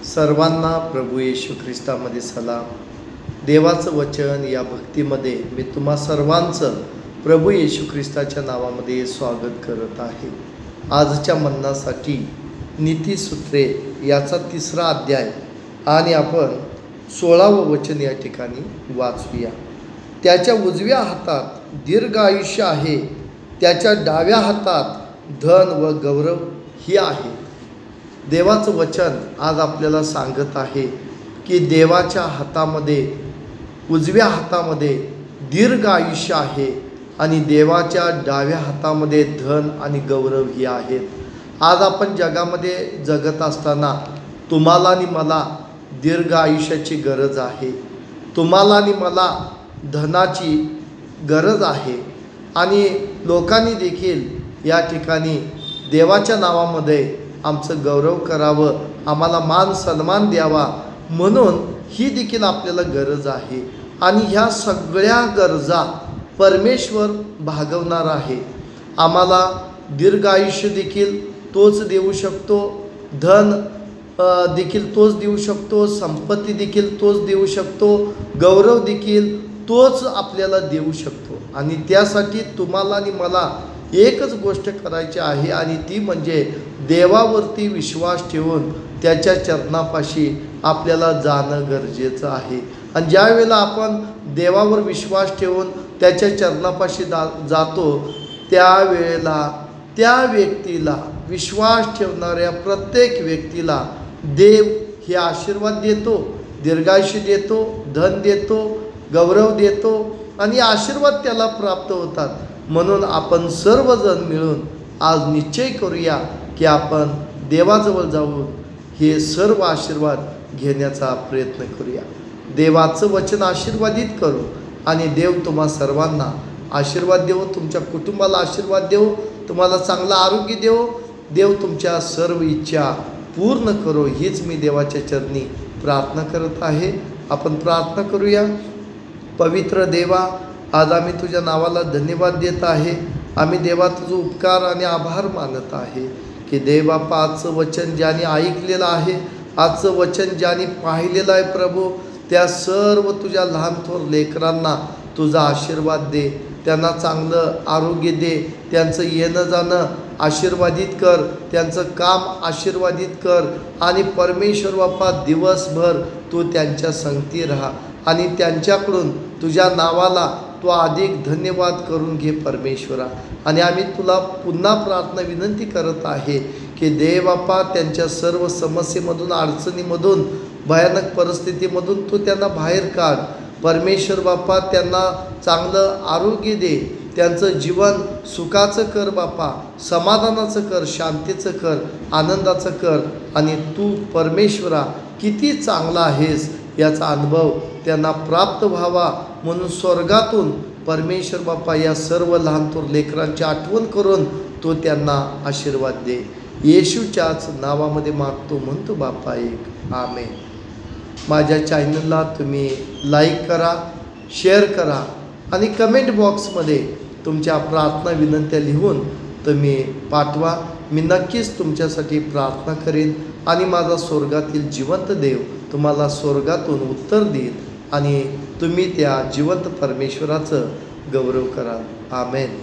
सर्वांना प्रभू येशू ख्रिस्तामध्ये सलाम। देवाचं वचन या भक्तीमध्ये मी तुम्हा सर्वांचं प्रभू येशू ख्रिस्ताच्या नावामध्ये स्वागत करत आहे। आजच्या मन्नासाठी नीतिसूत्रे याचा 3रा अध्याय आणि आपण 16वं वचन या ठिकाणी वाचूया। त्याच्या उजव्या हातात दीर्घ आयुष्य आहे, त्याच्या डाव्या हातात धन व गौरव ही आहे। देवाचं वचन आज आपल्याला सांगत आहे की देवाच्या हातामध्ये उजव्या हातामध्ये दीर्घ आयुष्य आहे आणि देवाच्या डाव्या हातामध्ये धन आणि गौरव ही आहेत। आज आपण जगामध्ये जगत असताना तुम्हाला आणि मला दीर्घ आयुष्याची गरज आहे, तुम्हाला आणि मला धनाची गरज आहे आणि लोकांनी देखील या ठिकाणी देवाच्या नावामध्ये आमचं गौरव करावं, आम्हाला मान सन्मान द्यावा म्हणून ही देखील आपल्याला गरज आहे। आणि ह्या सगळ्या गरजा परमेश्वर भागवणार आहे। आम्हाला दीर्घ आयुष्य देखील तोच देऊ शकतो, धन देखील तोच देऊ शकतो, संपत्ती देखील तोच देऊ शकतो, गौरव देखील तोच आपल्याला देऊ शकतो। आणि त्यासाठी तुम्हाला आणि मला एकच गोष्ट करायची आहे आणि ती म्हणजे देवावरती विश्वास ठेवून त्याच्या चरणापाशी आपल्याला जाणं गरजेचं आहे। आणि ज्या वेळेला आपण देवावर विश्वास ठेवून त्याच्या चरणापाशी जातो त्यावेळेला त्या व्यक्तीला, विश्वास ठेवणाऱ्या प्रत्येक व्यक्तीला देव हे आशीर्वाद देतो, दीर्घायुष्य देतो, धन देतो, गौरव देतो आणि आशीर्वाद त्याला प्राप्त होतात। म्हणून आपण सर्वजण मिळून आज निश्चय करूया की आपण देवाजवळ जाऊन हे सर्व आशीर्वाद घेण्याचा प्रयत्न करूया। देवाचं वचन आशीर्वादित करू आणि देव तुम्हा सर्वांना आशीर्वाद देव, तुमच्या कुटुंबाला आशीर्वाद देव, तुम्हाला चांगलं आरोग्य देव, देव तुमच्या सर्व इच्छा पूर्ण करो हीच मी देवाच्या चरणी प्रार्थना करत आहे। आपण प्रार्थना करूया। पवित्र देवा, आज आम्ही तुझ्या नावाला धन्यवाद देत आहे। आम्ही देवा तुझं उपकार आणि आभार मानत आहे की देवबापा आजचं वचन ज्याने ऐकलेलं आहे, आजचं वचन ज्याने पाहिलेलं आहे प्रभू, त्या सर्व तुझ्या लहान थोर लेकरांना तुझा आशीर्वाद दे, त्यांना चांगलं आरोग्य दे, त्यांचं येणं जाणं आशीर्वादित कर, त्यांचं काम आशीर्वादित कर आणि परमेश्वर बापा दिवसभर तू त्यांच्या संगती राहा आणि त्यांच्याकडून तुझ्या नावाला तू अधिक धन्यवाद करून घे परमेश्वरा। आणि आम्ही तुला पुन्हा प्रार्थना विनंती करत आहे की देवबापा त्यांच्या सर्व समस्येमधून, अडचणीमधून, भयानक परिस्थितीमधून तू त्यांना बाहेर काढ परमेश्वर बापा। त्यांना चांगलं आरोग्य दे, त्यांचं जीवन सुखाचं कर बापा, समाधानाचं कर, शांतीचं कर, आनंदाचं कर आणि तू परमेश्वरा किती चांगला आहेस याचा अनुभव त्यांना प्राप्त व्हावा म्हणून स्वर्गातून परमेश्वर बापा या सर्व लहान थोर लेकरांची आठवण करून तो त्यांना आशीर्वाद दे। येशूच्याच नावामध्ये मागतो म्हणतो बापा एक आमेन। माझ्या चॅनलला तुम्ही लाईक करा, शेअर करा आणि कमेंट बॉक्समध्ये तुमच्या प्रार्थना विनंत्या लिहून तुम्ही पाठवा। मी नक्कीच तुमच्यासाठी प्रार्थना करेन आणि माझा स्वर्गातील जिवंत देव तुम्हाला स्वर्गातून उत्तर देईल आणि तुम्ही त्या जिवंत परमेश्वराचं गौरव कराल। आमेन।